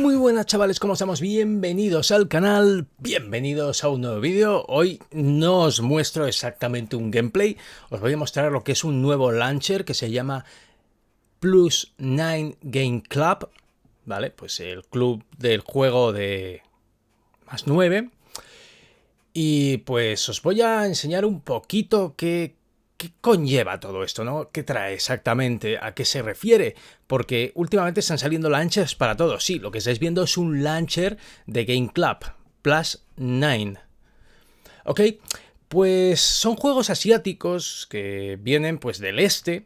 Muy buenas chavales, ¿cómo estamos? Bienvenidos al canal, bienvenidos a un nuevo vídeo. Hoy no os muestro exactamente un gameplay, os voy a mostrar lo que es un nuevo launcher que se llama Plus9 Game Club, ¿vale? Pues el club del juego de +9. Y pues os voy a enseñar un poquito qué conlleva todo esto, ¿no? ¿Qué trae exactamente? ¿A qué se refiere? Porque últimamente están saliendo launchers para todo. Sí, lo que estáis viendo es un launcher de Game Club, Plus9. ¿Ok? Pues son juegos asiáticos que vienen pues del este.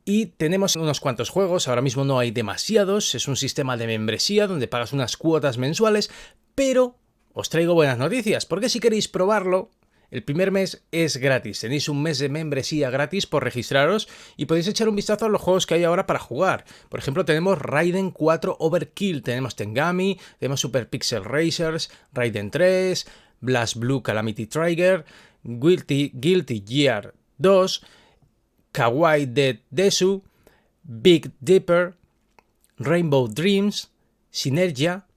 Y tenemos unos cuantos juegos, ahora mismo no hay demasiados, es un sistema de membresía donde pagas unas cuotas mensuales, pero os traigo buenas noticias, porque si queréis probarlo, el primer mes es gratis, tenéis un mes de membresía gratis por registraros y podéis echar un vistazo a los juegos que hay ahora para jugar. Por ejemplo, tenemos Raiden 4 Overkill, tenemos Tengami, tenemos Super Pixel Racers, Raiden 3, Blast Blue Calamity Trigger, Guilty Gear 2, Kawaii Dead Desu, Big Dipper, Rainbow Dreams, Synergia,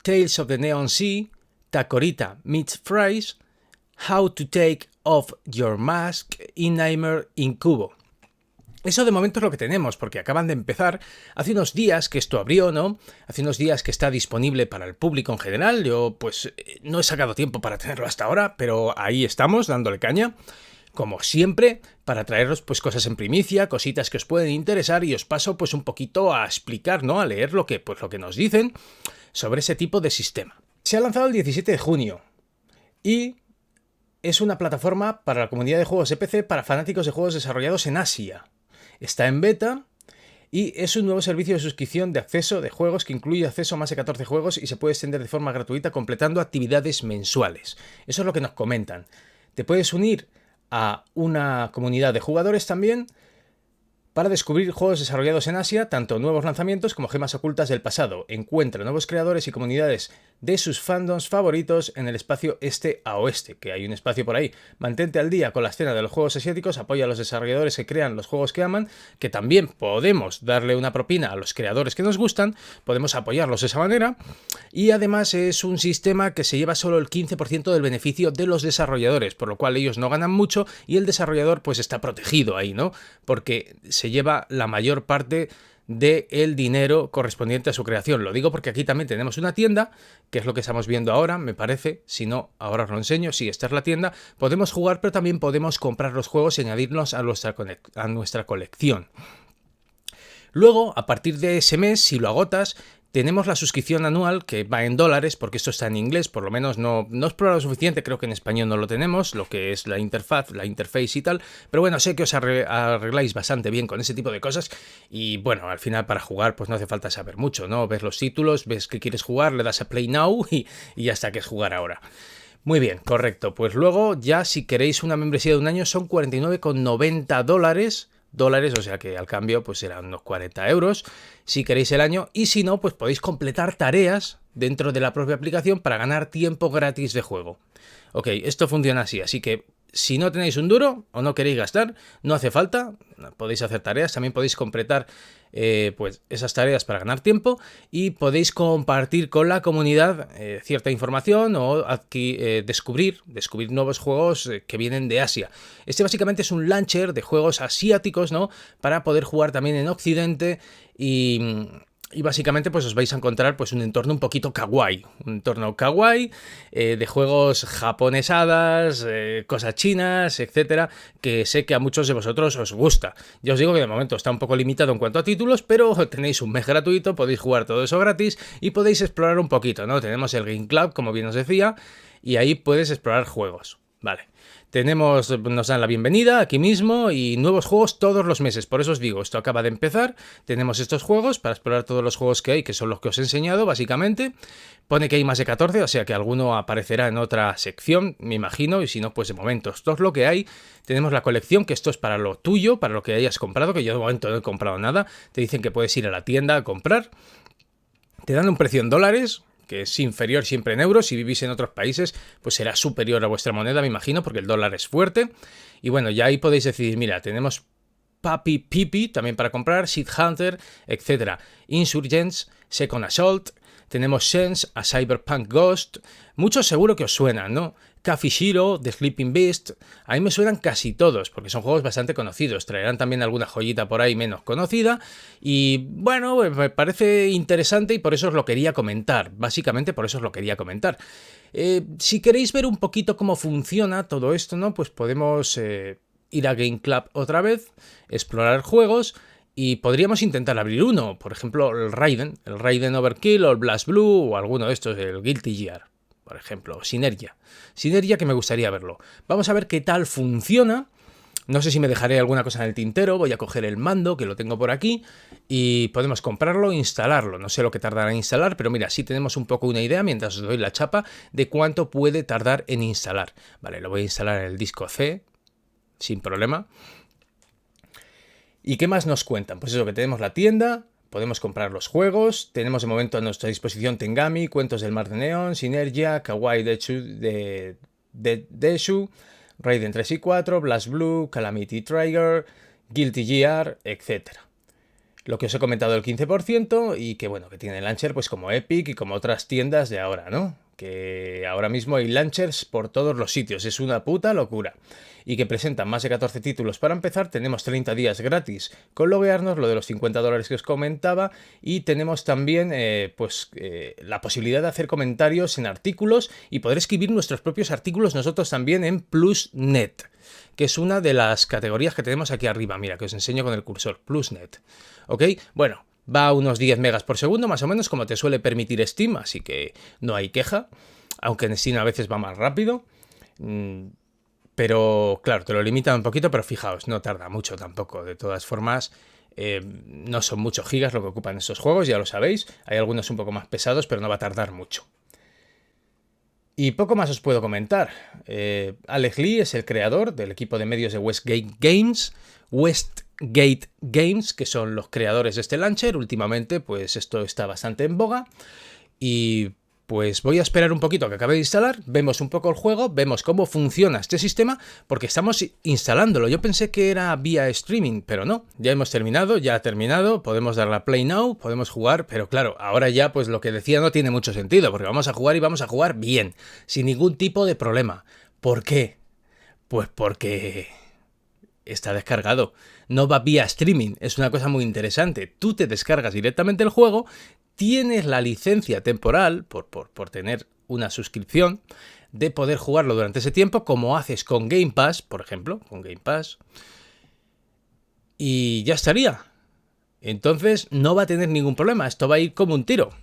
Tales of the Neon Sea, Takorita Meets Fries, How to Take Off Your Mask y Nightmare in Cubo. Eso de momento es lo que tenemos, porque acaban de empezar. Hace unos días que esto abrió, ¿no? Hace unos días que está disponible para el público en general. Yo, pues, no he sacado tiempo para tenerlo hasta ahora, pero ahí estamos, dándole caña. Como siempre, para traeros pues cosas en primicia, cositas que os pueden interesar y os paso pues un poquito a explicar, ¿no? A leer lo que nos dicen sobre ese tipo de sistema. Se ha lanzado el 17 de junio y es una plataforma para la comunidad de juegos de PC para fanáticos de juegos desarrollados en Asia. Está en beta y es un nuevo servicio de suscripción de acceso de juegos que incluye acceso a más de 14 juegos y se puede extender de forma gratuita completando actividades mensuales. Eso es lo que nos comentan. Te puedes unir a una comunidad de jugadores también para descubrir juegos desarrollados en Asia, tanto nuevos lanzamientos como gemas ocultas del pasado. Encuentra nuevos creadores y comunidades de sus fandoms favoritos en el espacio este a oeste, que hay un espacio por ahí. Mantente al día con la escena de los juegos asiáticos, apoya a los desarrolladores que crean los juegos que aman, que también podemos darle una propina a los creadores que nos gustan, podemos apoyarlos de esa manera, y además es un sistema que se lleva solo el 15% del beneficio de los desarrolladores, por lo cual ellos no ganan mucho y el desarrollador pues está protegido ahí, ¿no? Porque se lleva la mayor parte del dinero correspondiente a su creación. Lo digo porque aquí también tenemos una tienda, que es lo que estamos viendo ahora, me parece. Si no, ahora os lo enseño. Sí, esta es la tienda. Podemos jugar, pero también podemos comprar los juegos y añadirlos a nuestra colección. Luego, a partir de ese mes, si lo agotas, tenemos la suscripción anual que va en dólares, porque esto está en inglés, por lo menos no es probado lo suficiente, creo que en español no lo tenemos, lo que es la interface y tal, pero bueno, sé que os arregláis bastante bien con ese tipo de cosas y bueno, al final para jugar pues no hace falta saber mucho, ¿no? Ves los títulos, ves que quieres jugar, le das a Play Now y ya está, que es jugar ahora. Muy bien, correcto, pues luego ya si queréis una membresía de un año son 49,90 dólares, o sea que al cambio pues serán unos 40 euros si queréis el año, y si no pues podéis completar tareas dentro de la propia aplicación para ganar tiempo gratis de juego. Ok, esto funciona así que si no tenéis un duro o no queréis gastar, no hace falta, podéis hacer tareas, también podéis completar pues esas tareas para ganar tiempo y podéis compartir con la comunidad cierta información o descubrir nuevos juegos que vienen de Asia. Este básicamente es un launcher de juegos asiáticos, ¿no? Para poder jugar también en Occidente y básicamente pues os vais a encontrar pues un entorno un poquito kawaii, de juegos japonesadas, cosas chinas, etcétera, que sé que a muchos de vosotros os gusta. Ya os digo que de momento está un poco limitado en cuanto a títulos, pero tenéis un mes gratuito, podéis jugar todo eso gratis y podéis explorar un poquito, ¿no? Tenemos el Game Club, como bien os decía, y ahí puedes explorar juegos. Vale. Nos dan la bienvenida aquí mismo y nuevos juegos todos los meses. Por eso os digo, esto acaba de empezar. Tenemos estos juegos para explorar todos los juegos que hay, que son los que os he enseñado, básicamente. Pone que hay más de 14, o sea que alguno aparecerá en otra sección, me imagino, y si no, pues de momento esto es lo que hay. Tenemos la colección, que esto es para lo tuyo, para lo que hayas comprado, que yo de momento no he comprado nada. Te dicen que puedes ir a la tienda a comprar. Te dan un precio en dólares, que es inferior siempre en euros. Si vivís en otros países, pues será superior a vuestra moneda, me imagino, porque el dólar es fuerte. Y bueno, ya ahí podéis decidir, mira, tenemos Papi Pipi también para comprar, Seed Hunter, etc. Insurgents, Second Assault, Tenemos Sense, a Cyberpunk Ghost, muchos seguro que os suenan, ¿no? Café Shiro, The Sleeping Beast, a mí me suenan casi todos, porque son juegos bastante conocidos, traerán también alguna joyita por ahí menos conocida, y bueno, me parece interesante y por eso os lo quería comentar, básicamente por eso os lo quería comentar. Si queréis ver un poquito cómo funciona todo esto, ¿no? Pues podemos ir a Game Club otra vez, explorar juegos, y podríamos intentar abrir uno, por ejemplo el Raiden Overkill o el Blast Blue o alguno de estos, el Guilty Gear, por ejemplo, o Sinergia, que me gustaría verlo. Vamos a ver qué tal funciona. No sé si me dejaré alguna cosa en el tintero, voy a coger el mando, que lo tengo por aquí, y podemos comprarlo e instalarlo. No sé lo que tardará en instalar, pero mira, sí tenemos un poco una idea, mientras os doy la chapa, de cuánto puede tardar en instalar. Vale, lo voy a instalar en el disco C, sin problema. ¿Y qué más nos cuentan? Pues eso, que tenemos la tienda, podemos comprar los juegos, tenemos de momento a nuestra disposición Tengami, Cuentos del Mar de Neón, Sinergia, Kawaii Deshu, Raiden 3 y 4, Blast Blue, Calamity Trigger, Guilty Gear, etc. Lo que os he comentado del 15% y que bueno, que tiene launcher pues como Epic y como otras tiendas de ahora, ¿no? Que ahora mismo hay launchers por todos los sitios, es una puta locura. Y que presentan más de 14 títulos para empezar, tenemos 30 días gratis con loguearnos, lo de los $50 que os comentaba, y tenemos también la posibilidad de hacer comentarios en artículos y poder escribir nuestros propios artículos nosotros también en PlusNet, que es una de las categorías que tenemos aquí arriba, mira, que os enseño con el cursor, PlusNet. ¿Ok? Bueno, va a unos 10 megas por segundo, más o menos, como te suele permitir Steam, así que no hay queja, aunque en Steam a veces va más rápido. Pero claro, te lo limitan un poquito, pero fijaos, no tarda mucho tampoco. De todas formas, no son muchos gigas lo que ocupan estos juegos, ya lo sabéis. Hay algunos un poco más pesados, pero no va a tardar mucho. Y poco más os puedo comentar. Alex Lee es el creador del equipo de medios de Westgate Games, que son los creadores de este launcher. Últimamente, pues esto está bastante en boga. Y pues voy a esperar un poquito a que acabe de instalar, vemos un poco el juego, vemos cómo funciona este sistema, porque estamos instalándolo. Yo pensé que era vía streaming, pero no. Ya hemos terminado, ya ha terminado, podemos darle a Play Now, podemos jugar, pero claro, ahora ya pues lo que decía no tiene mucho sentido, porque vamos a jugar y vamos a jugar bien, sin ningún tipo de problema. ¿Por qué? Pues porque está descargado. No va vía streaming, es una cosa muy interesante. Tú te descargas directamente el juego, tienes la licencia temporal, por tener una suscripción, de poder jugarlo durante ese tiempo, como haces con Game Pass, por ejemplo, con Game Pass, y ya estaría. Entonces no va a tener ningún problema, esto va a ir como un tiro.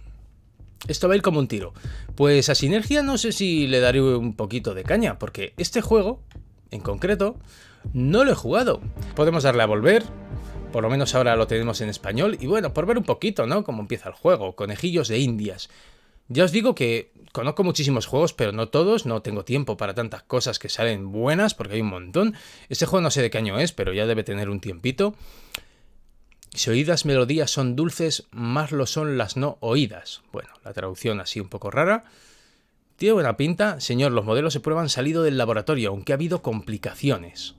Pues a Sinergia no sé si le daré un poquito de caña, porque este juego, en concreto, no lo he jugado. Podemos darle a volver. Por lo menos ahora lo tenemos en español. Y bueno, por ver un poquito, ¿no? Cómo empieza el juego. Conejillos de Indias. Ya os digo que conozco muchísimos juegos, pero no todos. No tengo tiempo para tantas cosas que salen buenas, porque hay un montón. Este juego no sé de qué año es, pero ya debe tener un tiempito. Si oídas melodías son dulces, más lo son las no oídas. Bueno, la traducción así un poco rara. Tiene buena pinta. Señor, los modelos se prueban salido del laboratorio, aunque ha habido complicaciones.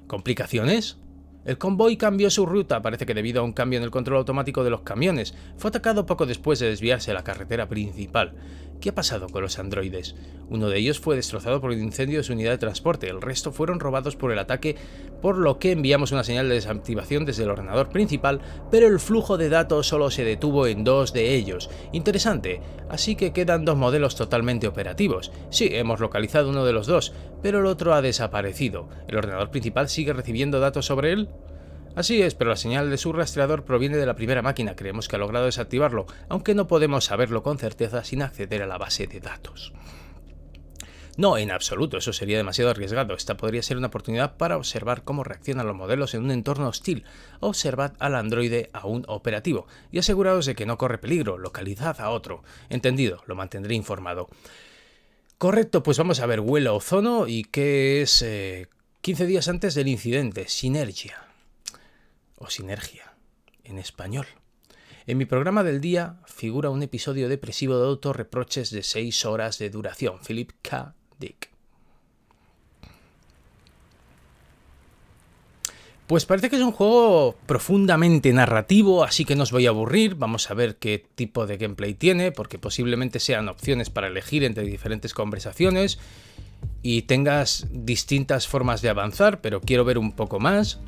¿Complicaciones? El convoy cambió su ruta, parece que debido a un cambio en el control automático de los camiones. Fue atacado poco después de desviarse de la carretera principal. ¿Qué ha pasado con los androides? Uno de ellos fue destrozado por el incendio de su unidad de transporte, el resto fueron robados por el ataque, por lo que enviamos una señal de desactivación desde el ordenador principal, pero el flujo de datos solo se detuvo en 2 de ellos. Interesante, así que quedan 2 modelos totalmente operativos. Sí, hemos localizado uno de los 2, pero el otro ha desaparecido. ¿El ordenador principal sigue recibiendo datos sobre él? Así es, pero la señal de su rastreador proviene de la primera máquina. Creemos que ha logrado desactivarlo, aunque no podemos saberlo con certeza sin acceder a la base de datos. No, en absoluto, eso sería demasiado arriesgado. Esta podría ser una oportunidad para observar cómo reaccionan los modelos en un entorno hostil. Observad al androide aún operativo y aseguraos de que no corre peligro. Localizad a otro. Entendido, lo mantendré informado. Correcto, pues vamos a ver Vuelo Ozono y qué es 15 días antes del incidente, Sinergia. O Sinergia, en español. En mi programa del día figura un episodio depresivo de autorreproches de 6 horas de duración. Philip K. Dick. Pues parece que es un juego profundamente narrativo, así que no os voy a aburrir. Vamos a ver qué tipo de gameplay tiene, porque posiblemente sean opciones para elegir entre diferentes conversaciones y tengas distintas formas de avanzar, pero quiero ver un poco más.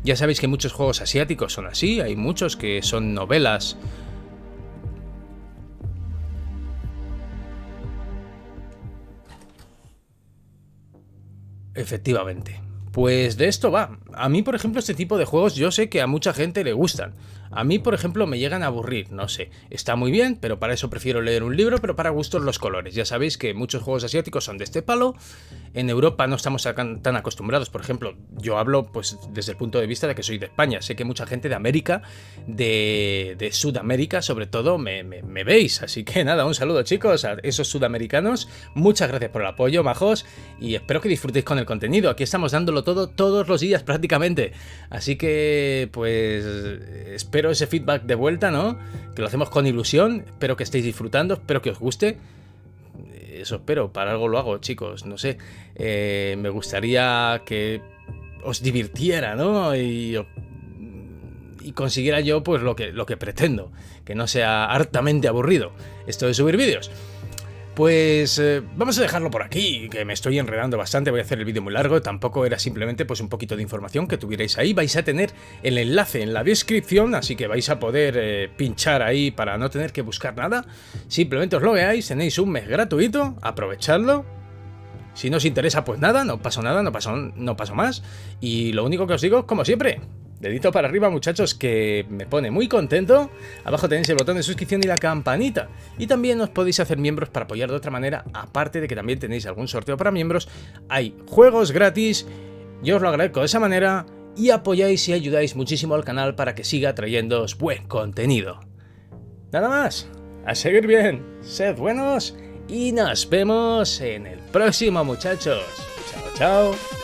Ya sabéis que muchos juegos asiáticos son así, hay muchos que son novelas. Efectivamente. Pues de esto va. A mí, por ejemplo, este tipo de juegos yo sé que a mucha gente le gustan. A mí, por ejemplo, me llegan a aburrir, no sé. Está muy bien, pero para eso prefiero leer un libro, pero para gustos los colores. Ya sabéis que muchos juegos asiáticos son de este palo. En Europa no estamos tan acostumbrados. Por ejemplo, yo hablo pues desde el punto de vista de que soy de España. Sé que mucha gente de América, de Sudamérica sobre todo, me veis. Así que nada, un saludo chicos a esos sudamericanos. Muchas gracias por el apoyo, majos. Y espero que disfrutéis con el contenido. Aquí estamos dándolo todo todos los días prácticamente. Así que pues espero ese feedback de vuelta, ¿no? Que lo hacemos con ilusión. Espero que estéis disfrutando, espero que os guste. Eso espero, para algo lo hago, chicos, no sé. Me gustaría que os divirtiera, ¿no? Y consiguiera yo pues lo que pretendo, que no sea hartamente aburrido esto de subir vídeos. Pues vamos a dejarlo por aquí, que me estoy enredando bastante, voy a hacer el vídeo muy largo, tampoco era simplemente pues un poquito de información que tuvierais ahí, vais a tener el enlace en la descripción, así que vais a poder pinchar ahí para no tener que buscar nada, simplemente os logueáis, tenéis un mes gratuito, aprovechadlo. Si no os interesa, pues nada, no pasó nada, no pasó más, y lo único que os digo, como siempre, dedito para arriba, muchachos, que me pone muy contento. Abajo tenéis el botón de suscripción y la campanita. Y también os podéis hacer miembros para apoyar de otra manera, aparte de que también tenéis algún sorteo para miembros. Hay juegos gratis, yo os lo agradezco de esa manera, y apoyáis y ayudáis muchísimo al canal para que siga trayéndoos buen contenido. Nada más, a seguir bien, sed buenos, y nos vemos en el próximo, muchachos. Chao, chao.